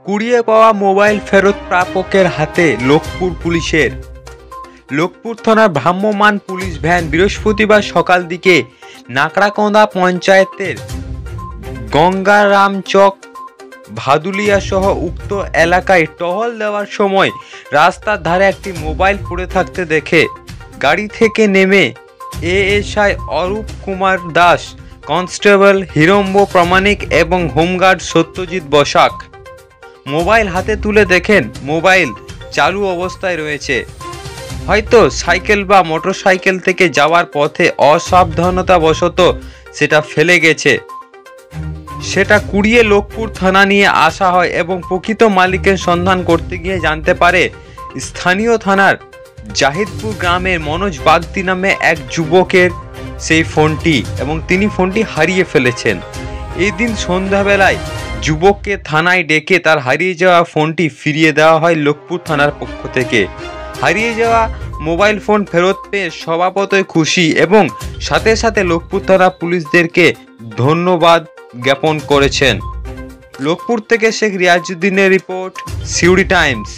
কুড়িয়ে পাওয়া মোবাইল ফেরত প্রাপকের হাতে লোকপুর পুলিশের। লোকপুর থানার ভ্রাম্যমাণ পুলিশ ভ্যান বৃহস্পতিবার সকাল দিকে নাকড়াকোঁদা পঞ্চায়েতের গঙ্গারামচক ভাদুলিয়া সহ উক্ত এলাকায় টহল দেওয়ার সময় রাস্তার ধারে একটি মোবাইল পড়ে থাকতে দেখে গাড়ি থেকে নেমে এএসআই অরূপ কুমার দাস, কনস্টেবল হিরম্ব প্রামাণিক এবং হোমগার্ড সত্যজিৎ বসাক মোবাইল হাতে তুলে দেখেন মোবাইল চালু অবস্থায় রয়েছে। হয়তো সাইকেল বা মোটরসাইকেল থেকে যাওয়ার পথে অসাবধানতাবশত সেটা ফেলে গেছে। সেটা কুড়িয়ে লোকপুর থানা নিয়ে আসা হয় এবং প্রকৃত মালিকের সন্ধান করতে গিয়ে জানতে পারে স্থানীয় থানার জাহিদপুর গ্রামের মনোজ বাগদি নামে এক যুবকের সেই ফোনটি এবং তিনি ফোনটি হারিয়ে ফেলেছেন। এই দিন সন্ধ্যাবেলায় যুবককে থানায় ডেকে তার হারিয়ে যাওয়া ফোনটি ফিরিয়ে দেওয়া হয় লোকপুর থানার পক্ষ থেকে। হারিয়ে যাওয়া মোবাইল ফোন ফেরত পেয়ে স্বভাবতই খুশি এবং সাথে সাথে লোকপুর থানা পুলিশদেরকে ধন্যবাদ জ্ঞাপন করেছেন। লোকপুর থেকে শেখ রিয়াজউদ্দিনের রিপোর্ট, সিউড়ি টাইমস।